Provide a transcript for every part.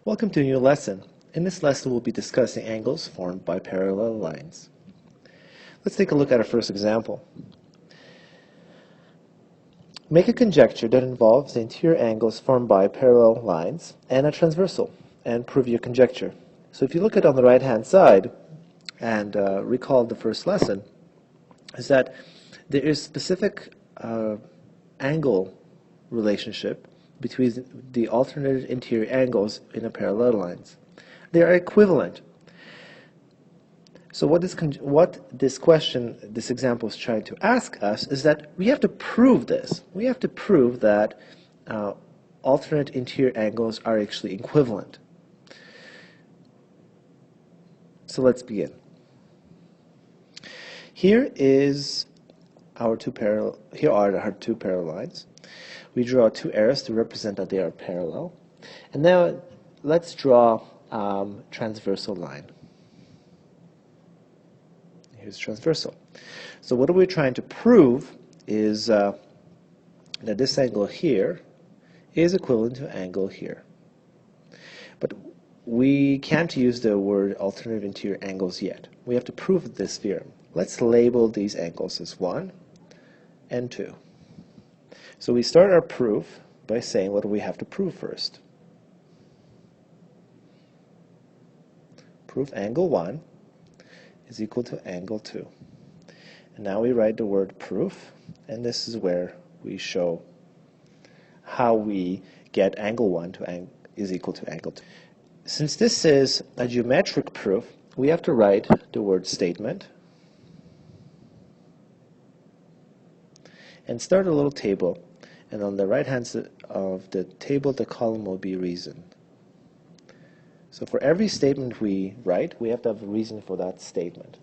Welcome to a new lesson. In this lesson, we'll be discussing angles formed by parallel lines. Let's take a look at our first example. Make a conjecture that involves the interior angles formed by parallel lines and a transversal, and prove your conjecture. So if you look at on the right-hand side and recall the first lesson, is that there is specific angle relationship between the alternate interior angles in a parallel lines. They are equivalent. So what this example is trying to ask us is that we have to prove this. We have to prove that alternate interior angles are actually equivalent. So let's begin. Here are our two parallel lines. We draw two arrows to represent that they are parallel. And now let's draw transversal line. Here's transversal. So what we're trying to prove is that this angle here is equivalent to angle here. But we can't use the word alternative interior angles yet. We have to prove this theorem. Let's label these angles as 1 and 2. So we start our proof by saying what do we have to prove first. Prove angle 1 is equal to angle 2. And now we write the word proof, and this is where we show how we get angle 1 is equal to angle 2. Since this is a geometric proof, we have to write the word statement and start a little table, and on the right hand side of the table the column will be reason. So for every statement we write, we have to have a reason for that statement.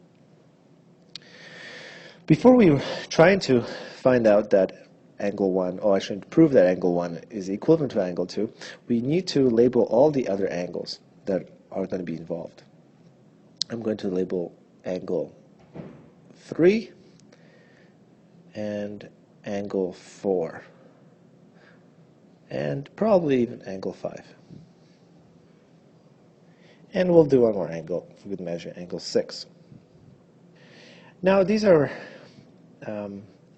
Before we try to find out that angle 1, or actually prove that angle 1 is equivalent to angle 2, we need to label all the other angles that are going to be involved. I'm going to label angle 3 and angle 4, and probably even angle 5. And we'll do one more angle for good measure, angle 6. Now these are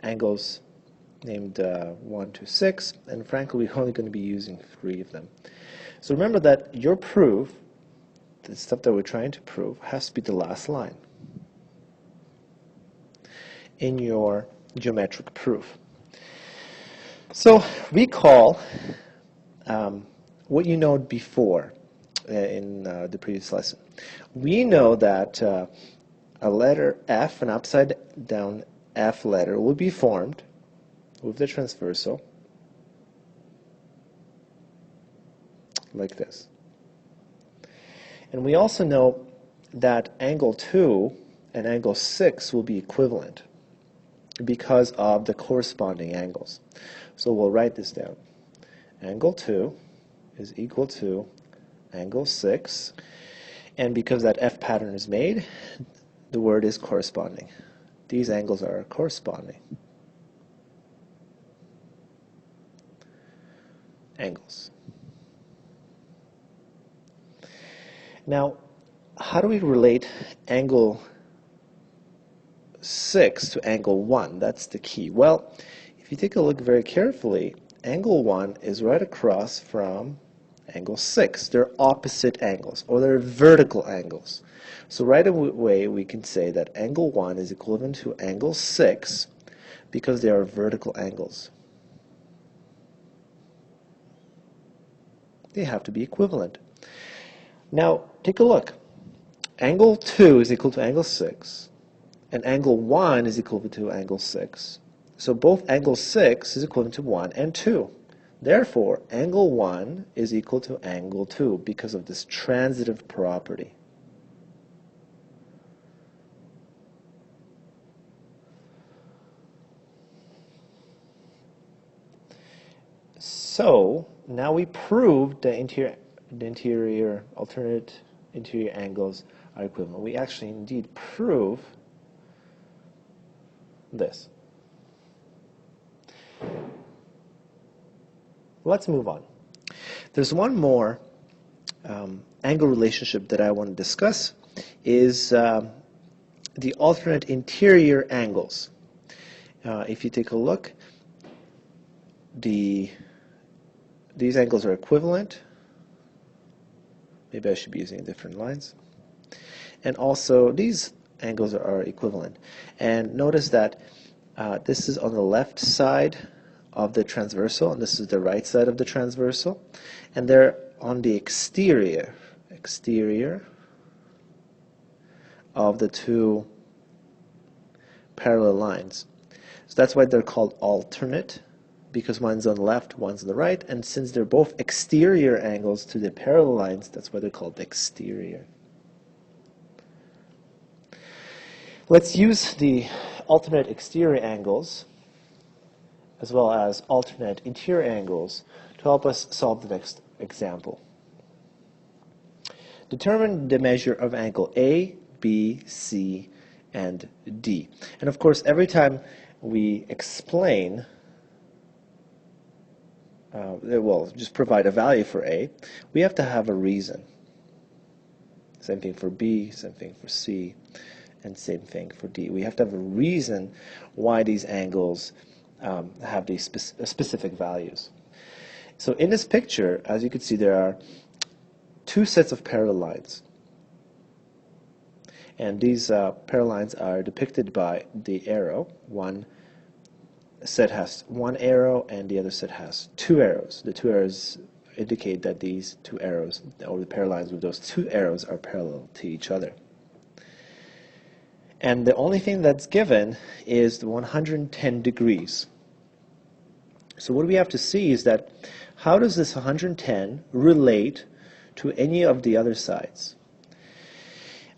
angles named 1 to 6, and frankly we're only going to be using 3 of them. So remember that your proof, the stuff that we're trying to prove, has to be the last line in your geometric proof. So recall what you know before in the previous lesson. We know that a letter F, an upside down F letter, will be formed with the transversal like this. And we also know that angle 2 and angle 6 will be equivalent because of the corresponding angles. So we'll write this down. Angle 2 is equal to angle 6, and because that F pattern is made, the word is corresponding. These angles are corresponding angles. Now, how do we relate angle 6 to angle 1? That's the key. Well, if you take a look very carefully, angle 1 is right across from angle 6. They're opposite angles, or they're vertical angles. So right away we can say that angle 1 is equivalent to angle 6 because they are vertical angles. They have to be equivalent. Now take a look. Angle 2 is equal to angle 6, and angle 1 is equal to angle 6. So both angle 6 is equivalent to 1 and 2. Therefore, angle 1 is equal to angle 2 because of this transitive property. So now we proved the alternate interior angles are equivalent. We actually indeed prove this. Let's move on. There's one more angle relationship that I want to discuss is the alternate interior angles. If you take a look, these angles are equivalent. Maybe I should be using different lines. And also these angles are equivalent. And notice that this is on the left side of the transversal, and this is the right side of the transversal. And they're on the exterior of the two parallel lines. So that's why they're called alternate, because one's on the left, one's on the right, and since they're both exterior angles to the parallel lines, that's why they're called exterior. Let's use the alternate exterior angles as well as alternate interior angles to help us solve the next example. Determine the measure of angle A, B, C, and D. And of course, every time we explain, just provide a value for A, we have to have a reason. Same thing for B, same thing for C, and same thing for D. We have to have a reason why these angles have these specific values. So in this picture, as you can see, there are two sets of parallel lines. And these parallel lines are depicted by the arrow. One set has one arrow and the other set has two arrows. The two arrows indicate that these two arrows, or the parallel lines with those two arrows, are parallel to each other. And the only thing that's given is the 110 degrees. So what we have to see is that how does this 110 relate to any of the other sides?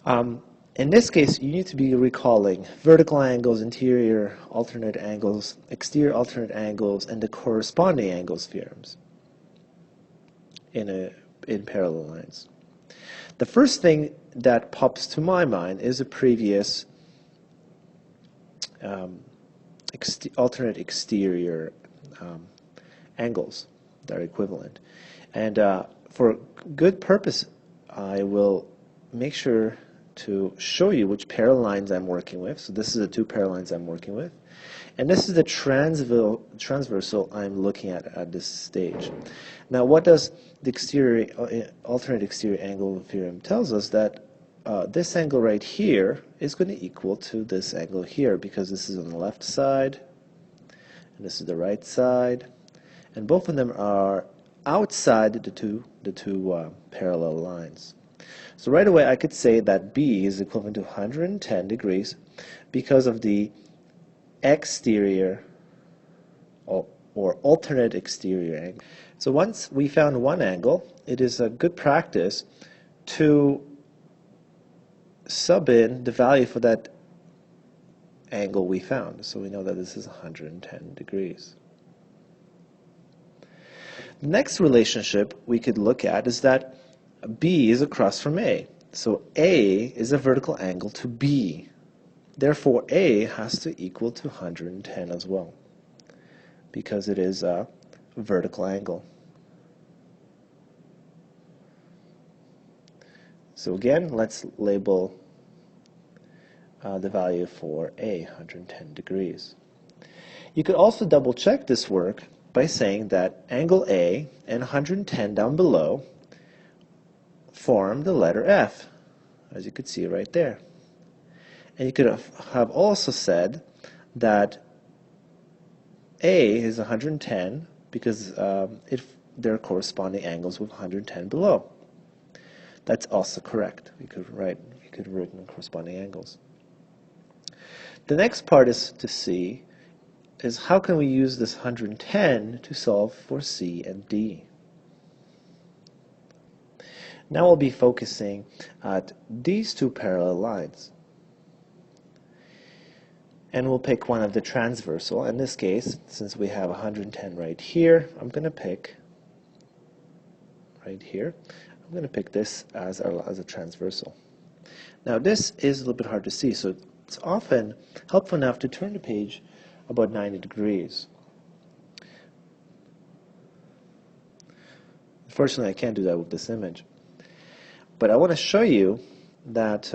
In this case, you need to be recalling vertical angles, interior alternate angles, exterior alternate angles, and the corresponding angles theorems in parallel lines. The first thing that pops to my mind is the previous alternate exterior angles that are equivalent. And for good purpose, I will make sure to show you which parallel lines I'm working with. So this is the two parallel lines I'm working with. And this is the transversal I'm looking at this stage. Now what does the alternate exterior angle theorem tells us? That this angle right here is going to equal to this angle here, because this is on the left side and this is the right side, and both of them are outside the two parallel lines. So right away I could say that B is equivalent to 110 degrees because of the exterior or alternate exterior angle. So once we found one angle, it is a good practice to sub in the value for that angle we found. So we know that this is 110 degrees. The next relationship we could look at is that B is across from A. So A is a vertical angle to B. Therefore, A has to equal to 110 as well, because it is a vertical angle. So again, let's label the value for A, 110 degrees. You could also double check this work by saying that angle A and 110 down below form the letter F, as you could see right there. And you could have also said that A is 110 because there are corresponding angles with 110 below. That's also correct. We could have written corresponding angles. The next part is to see is how can we use this 110 to solve for C and D. Now we'll be focusing at these two parallel lines. And we'll pick one of the transversal. In this case, since we have 110 right here, I'm going to pick right here. I'm going to pick this as a transversal. Now this is a little bit hard to see, so it's often helpful enough to turn the page about 90 degrees. Unfortunately, I can't do that with this image. But I want to show you that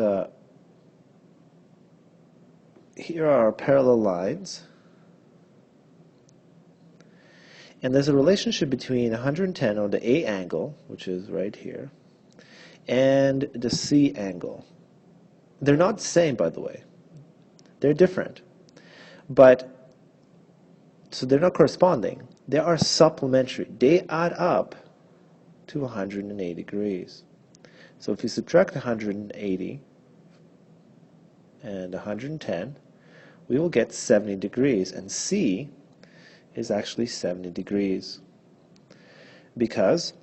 here are our parallel lines, and there's a relationship between 110, or the A angle, which is right here, and the C angle. They're not the same, by the way. They're different. But, so they're not corresponding. They are supplementary. They add up to 180 degrees. So if you subtract 180 and 110, we will get 70 degrees. And C is actually 70 degrees. Because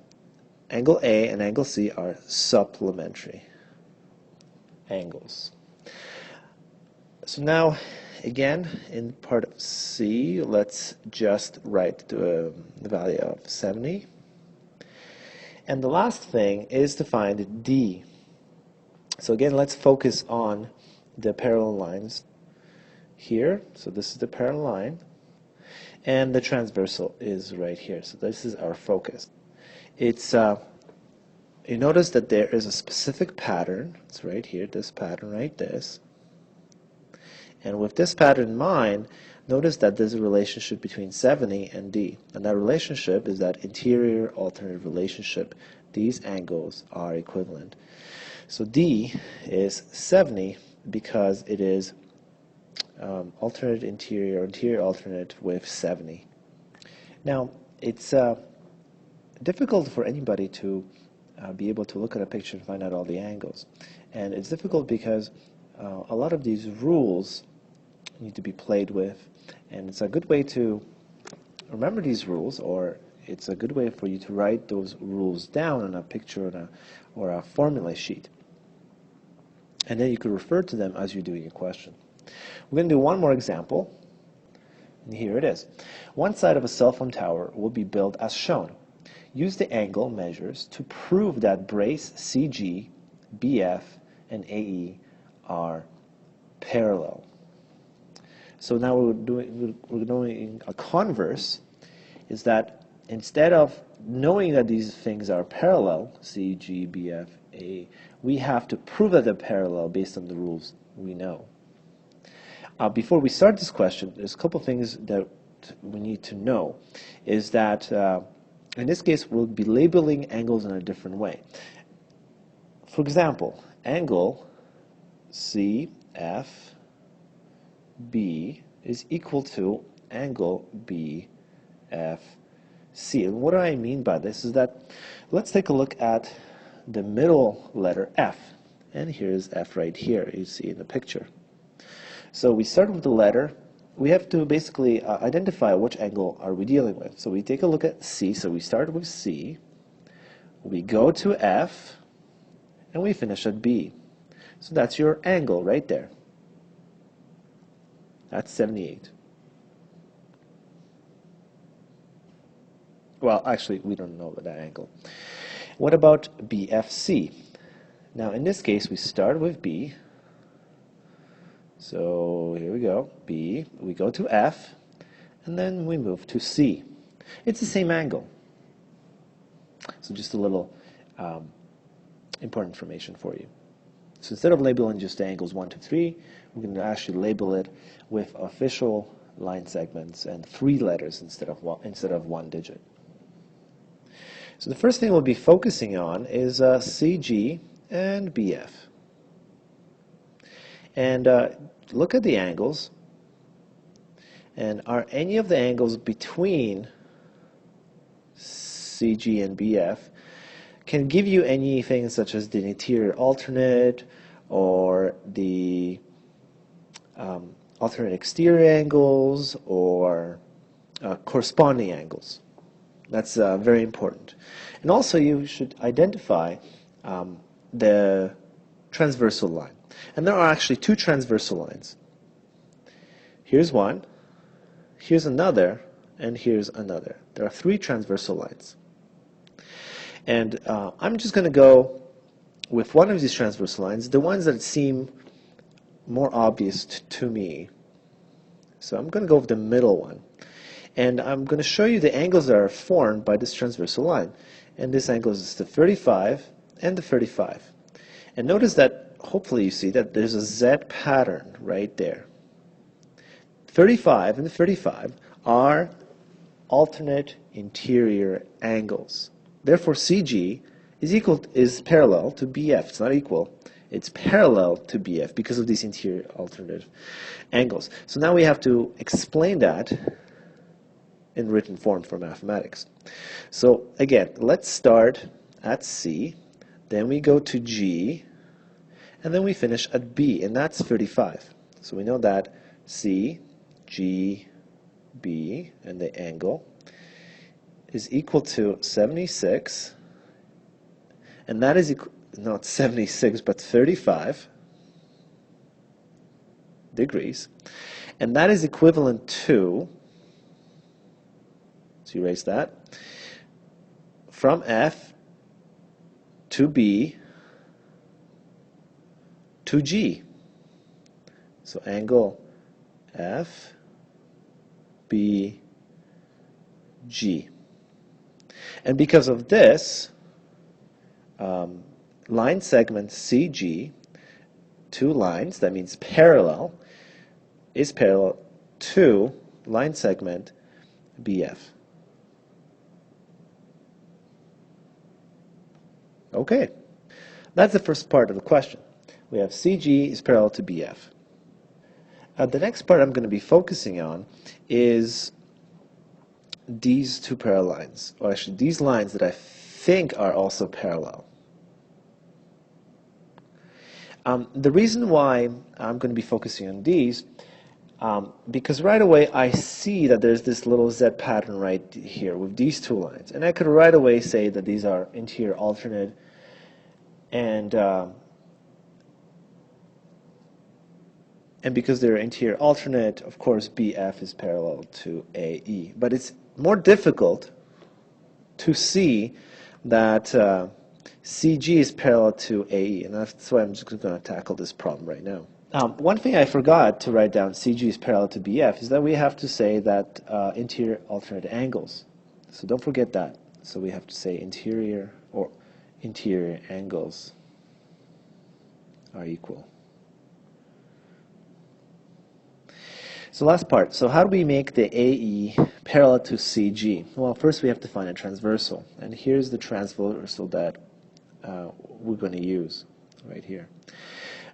angle A and angle C are supplementary angles. So now, again, in part of C, let's just write the value of 70. And the last thing is to find D. So again, let's focus on the parallel lines here. So this is the parallel line. And the transversal is right here. So this is our focus. It's you notice that there is a specific pattern. It's right here, this pattern, right, this. And with this pattern in mind, notice that there's a relationship between 70 and D. And that relationship is that interior alternate relationship. These angles are equivalent. So D is 70 because it is alternate interior, interior alternate with 70. Now, it's difficult for anybody to be able to look at a picture and find out all the angles. And it's difficult because a lot of these rules need to be played with, and it's a good way to remember these rules, or it's a good way for you to write those rules down on a picture or a formula sheet. And then you could refer to them as you're doing a question. We're going to do one more example, and here it is. One side of a cell phone tower will be built as shown. Use the angle measures to prove that brace CG, BF, and AE are parallel. So now we're doing a converse, is that instead of knowing that these things are parallel, CG, BF, AE, we have to prove that they're parallel based on the rules we know. Before we start this question, there's a couple things that we need to know. Is that in this case, we'll be labeling angles in a different way. For example, angle CFB is equal to angle BFC. And what do I mean by this is that, let's take a look at the middle letter F. And here's F right here, you see in the picture. So we start with the letter. We have to basically identify which angle are we dealing with. So we take a look at C. So we start with C, we go to F, and we finish at B. So that's your angle right there. That's 78. Well, actually, we don't know that angle. What about BFC? Now, in this case, we start with B. So here we go, B, we go to F, and then we move to C. It's the same angle. So just a little important information for you. So instead of labeling just the angles 1, 2, 3, we're going to actually label it with official line segments and 3 letters instead of one digit. So the first thing we'll be focusing on is CG and BF. And look at the angles. And are any of the angles between CG and BF can give you anything such as the interior alternate or the alternate exterior angles or corresponding angles. That's very important. And also you should identify the transversal line. And there are actually 2 transversal lines. Here's one, here's another, and here's another. There are 3 transversal lines. And I'm just going to go with one of these transversal lines, the ones that seem more obvious to me. So I'm going to go with the middle one. And I'm going to show you the angles that are formed by this transversal line. And this angle is the 35, and the 35. And notice that, hopefully you see that there's a Z pattern right there. 35 and the 35 are alternate interior angles. Therefore, CG is parallel to BF. It's not equal. It's parallel to BF because of these interior alternate angles. So now we have to explain that in written form for mathematics. So again, let's start at C, then we go to G, and then we finish at B, and that's 35. So we know that C, G, B, and the angle is equal to 76, and that is not 76 but 35 degrees, and that is equivalent to, so you erase that, from F to B to G. So angle F, B, G. And because of this, line segment CG, two lines, that means parallel, is parallel to line segment BF. Okay, that's the first part of the question. We have CG is parallel to BF. The next part I'm going to be focusing on is these two parallel lines, or actually these lines that I think are also parallel. The reason why I'm going to be focusing on these, because right away I see that there's this little Z pattern right here with these two lines, and I could right away say that these are interior alternate, and because they're interior alternate, of course BF is parallel to AE. But it's more difficult to see that CG is parallel to AE, and that's why I'm just going to tackle this problem right now. One thing I forgot to write down CG is parallel to BF is that we have to say that interior alternate angles. So don't forget that. So we have to say interior angles are equal. So last part. So how do we make the AE parallel to CG? Well, first we have to find a transversal. And here's the transversal that we're going to use right here.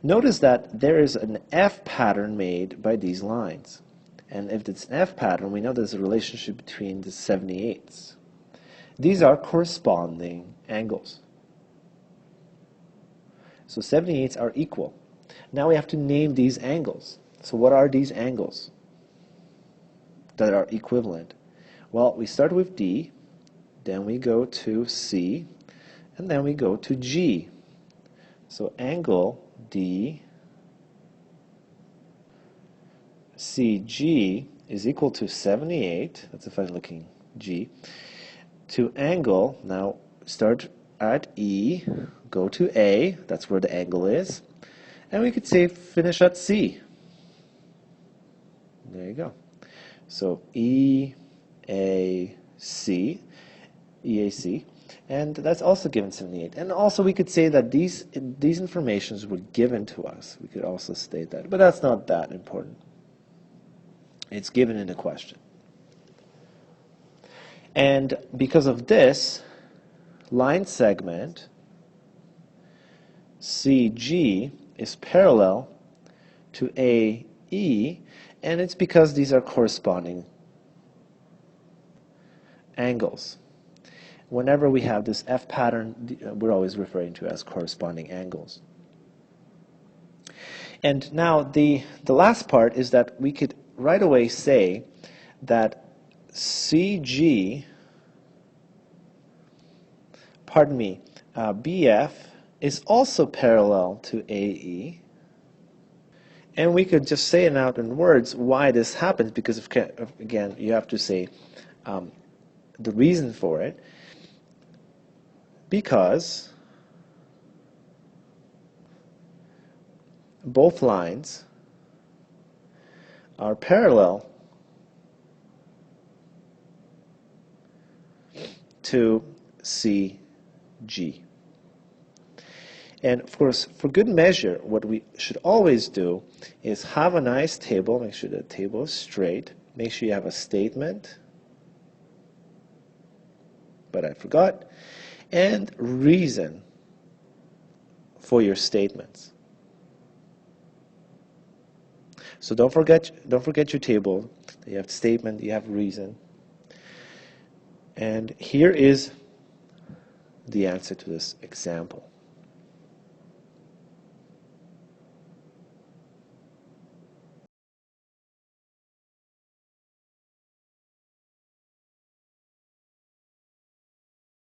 Notice that there is an F pattern made by these lines. And if it's an F pattern, we know there's a relationship between the 78ths. These are corresponding angles. So 78ths are equal. Now we have to name these angles. So what are these angles that are equivalent? Well, we start with D, then we go to C, and then we go to G. So angle D CG is equal to 78, that's a funny looking G, to angle, now start at E, go to A, that's where the angle is, and we could say finish at C. There you go. So EAC, and that's also given 78. And also we could say that these informations were given to us. We could also state that, but that's not that important. It's given in the question. And because of this, line segment CG is parallel to AE, and it's because these are corresponding angles. Whenever we have this F pattern, we're always referring to as corresponding angles. And now the last part is that we could right away say that BF is also parallel to AE. And we could just say it out in words why this happens, because again, you have to say the reason for it. Because both lines are parallel to CG. And of course, for good measure, what we should always do is have a nice table. Make sure the table is straight. Make sure you have a statement, but I forgot, and reason for your statements. So don't forget your table. You have statement, you have reason. And here is the answer to this example.